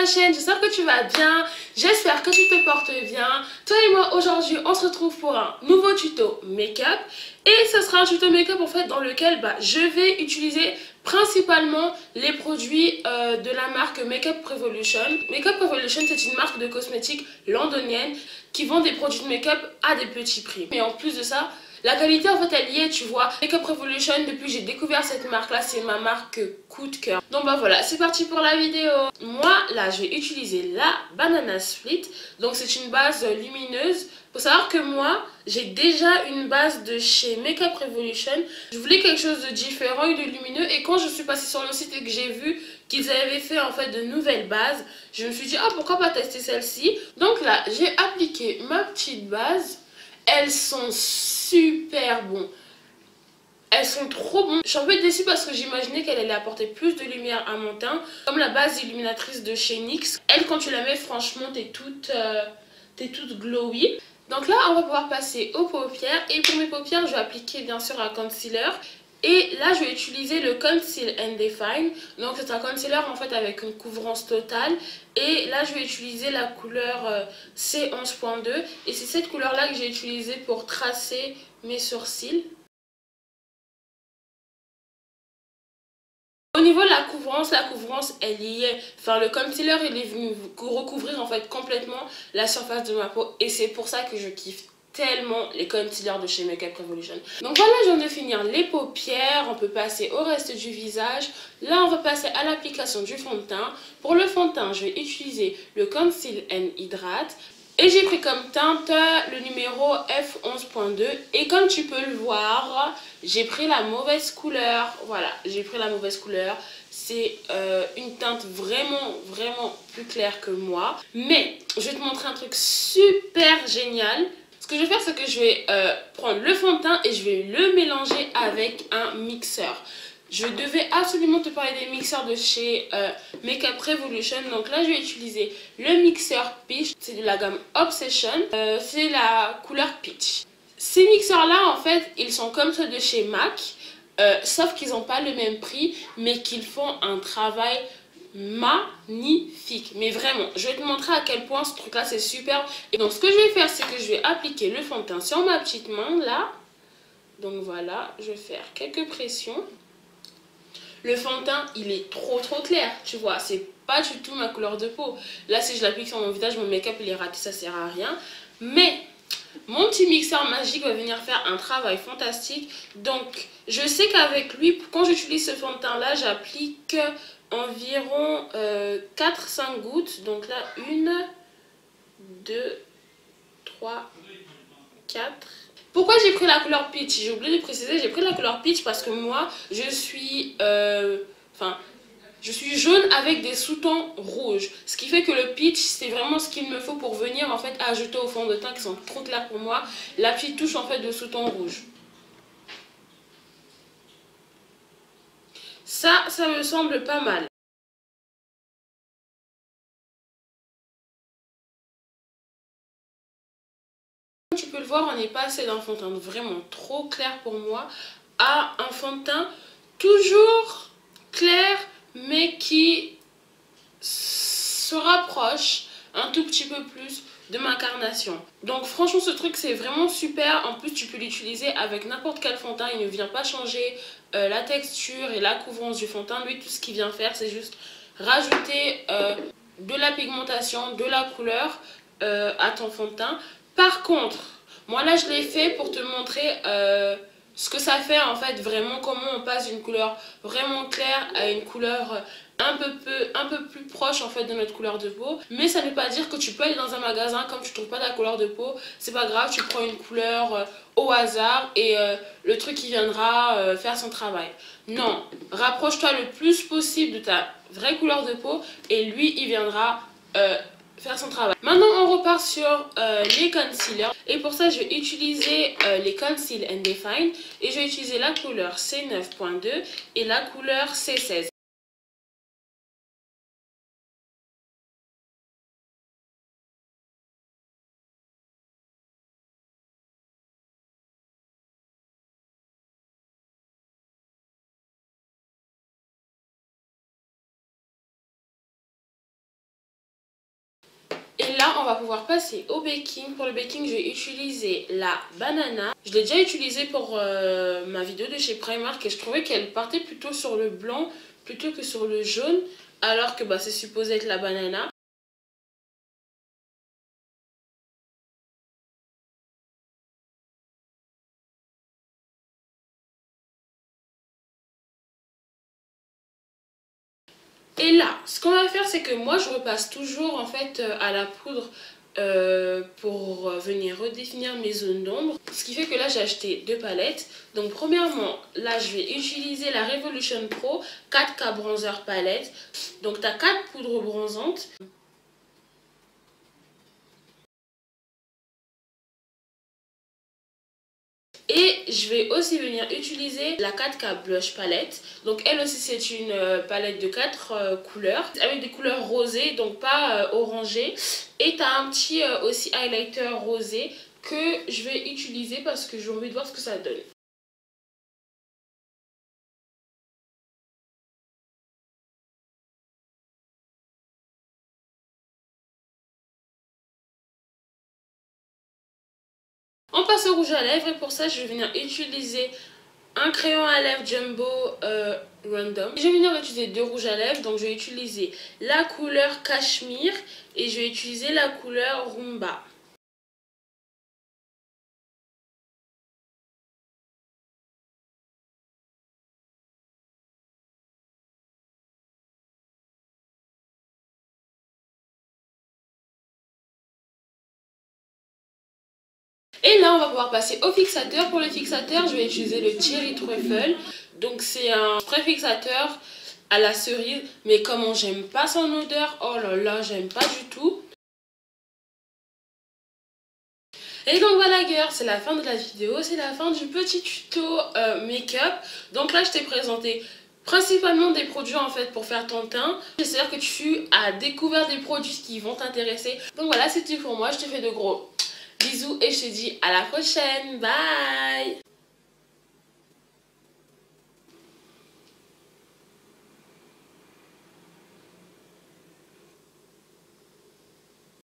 ma chaîne, j'espère que tu vas bien, j'espère que tu te portes bien. Toi et moi aujourd'hui on se retrouve pour un nouveau tuto make-up. Et ce sera un tuto make-up en fait dans lequel je vais utiliser principalement les produits de la marque Makeup Revolution. Makeup Revolution, c'est une marque de cosmétiques londonienne qui vend des produits de make-up à des petits prix. Mais en plus de ça, la qualité en fait elle y est, tu vois. Makeup Revolution, depuis que j'ai découvert cette marque là, c'est ma marque coup de cœur. Donc voilà, c'est parti pour la vidéo. Moi là je vais utiliser la Banana Split. Donc c'est une base lumineuse. Faut savoir que moi j'ai déjà une base de chez Makeup Revolution. Je voulais quelque chose de différent et de lumineux, et quand je suis passée sur le site et que j'ai vu qu'ils avaient fait en fait de nouvelles bases, je me suis dit pourquoi pas tester celle-ci. Donc là j'ai appliqué ma petite base. Elles sont super bonnes. Elles sont trop bonnes. Je suis un peu déçue parce que j'imaginais qu'elle allait apporter plus de lumière à mon teint. Comme la base illuminatrice de chez NYX. Elle, quand tu la mets, franchement, t'es toute glowy. Donc là, on va pouvoir passer aux paupières. Et pour mes paupières, je vais appliquer bien sûr un concealer. Et là, je vais utiliser le Conceal and Define. Donc c'est un concealer en fait avec une couvrance totale. Et là, je vais utiliser la couleur C11.2. Et c'est cette couleur-là que j'ai utilisée pour tracer mes sourcils. Au niveau de la couvrance elle y est. Enfin, le concealer il est venu recouvrir en fait complètement la surface de ma peau. Et c'est pour ça que je kiffe tellement les concealers de chez Makeup Revolution. Donc voilà, je viens de finir les paupières. On peut passer au reste du visage. Là, on va passer à l'application du fond de teint. Pour le fond de teint, je vais utiliser le Conceal and Hydrate. Et j'ai pris comme teinte le numéro F11.2. Et comme tu peux le voir, j'ai pris la mauvaise couleur. Voilà, j'ai pris la mauvaise couleur. C'est une teinte vraiment plus claire que moi. Mais je vais te montrer un truc super génial. Ce que je vais faire, c'est que je vais prendre le fond de teint et je vais le mélanger avec un mixeur. Je devais absolument te parler des mixeurs de chez Makeup Revolution. Donc là, je vais utiliser le mixeur Peach. C'est de la gamme Obsession. C'est la couleur Peach. Ces mixeurs-là, en fait, ils sont comme ceux de chez MAC. Sauf qu'ils n'ont pas le même prix, mais qu'ils font un travail magnifique. Mais vraiment, je vais te montrer à quel point ce truc-là, c'est super. Et donc, ce que je vais faire, c'est que je vais appliquer le fond de teint sur ma petite main, là. Donc voilà, je vais faire quelques pressions. Le fond de teint, il est trop clair, tu vois. C'est pas du tout ma couleur de peau. Là, si je l'applique sur mon visage, mon make-up, il est raté, ça sert à rien. Mais mon petit mixeur magique va venir faire un travail fantastique. Donc, je sais qu'avec lui, quand j'utilise ce fond de teint-là, j'applique environ 4-5 gouttes. Donc là, 1, 2, 3, 4... Pourquoi j'ai pris la couleur peach? J'ai oublié de préciser, j'ai pris la couleur peach parce que moi, je suis jaune avec des sous-tons rouges. Ce qui fait que le peach, c'est vraiment ce qu'il me faut pour venir en fait ajouter au fond de teint qui sont trop clairs pour moi. La petite touche en fait de sous-ton rouge. Ça me semble pas mal. Tu peux le voir, on est passé d'un fond de teint vraiment trop clair pour moi à un fond de teint toujours clair mais qui se rapproche un tout petit peu plus de ma carnation. Donc franchement ce truc c'est vraiment super. En plus tu peux l'utiliser avec n'importe quel fond de teint. Il ne vient pas changer la texture et la couvrance du fond de teint. Lui tout ce qu'il vient faire c'est juste rajouter de la pigmentation, de la couleur à ton fond de teint. Par contre, moi là je l'ai fait pour te montrer ce que ça fait en fait, vraiment comment on passe d'une couleur vraiment claire à une couleur un peu plus proche en fait de notre couleur de peau. Mais ça ne veut pas dire que tu peux aller dans un magasin, comme tu ne trouves pas ta couleur de peau, c'est pas grave, tu prends une couleur au hasard et le truc il viendra faire son travail. Non, rapproche-toi le plus possible de ta vraie couleur de peau et lui il viendra faire son travail. Maintenant on repart sur les concealers et pour ça je vais utiliser les Conceal and Define et je vais utiliser la couleur C9.2 et la couleur C16. Et là, on va pouvoir passer au baking. Pour le baking, je vais utiliser la banana. Je l'ai déjà utilisée pour ma vidéo de chez Primark et je trouvais qu'elle partait plutôt sur le blanc plutôt que sur le jaune, alors que bah, c'est supposé être la banana. Et là, ce qu'on va faire, c'est que moi, je repasse toujours en fait à la poudre pour venir redéfinir mes zones d'ombre. Ce qui fait que là, j'ai acheté 2 palettes. Donc, premièrement, là, je vais utiliser la Revolution Pro 4K Bronzer Palette. Donc, tu as 4 poudres bronzantes. Et je vais aussi venir utiliser la 4K Blush Palette. Donc elle aussi c'est une palette de 4 couleurs. Avec des couleurs rosées, donc pas orangées. Et tu as un petit aussi highlighter rosé que je vais utiliser parce que j'ai envie de voir ce que ça donne. On passe au rouge à lèvres et pour ça je vais venir utiliser un crayon à lèvres Jumbo Random. Je vais venir utiliser 2 rouges à lèvres, donc je vais utiliser la couleur Cachemire et je vais utiliser la couleur Rumba. Et là, on va pouvoir passer au fixateur. Pour le fixateur, je vais utiliser le Cherry Truffle. Donc, c'est un spray fixateur à la cerise. Mais comment j'aime pas son odeur, oh là là, j'aime pas du tout. Et donc voilà, girl, c'est la fin de la vidéo. C'est la fin du petit tuto make-up. Donc là, je t'ai présenté principalement des produits en fait pour faire ton teint. J'espère que tu as découvert des produits qui vont t'intéresser. Donc voilà, c'est tout pour moi. Je te fais de gros bisous et je te dis à la prochaine. Bye!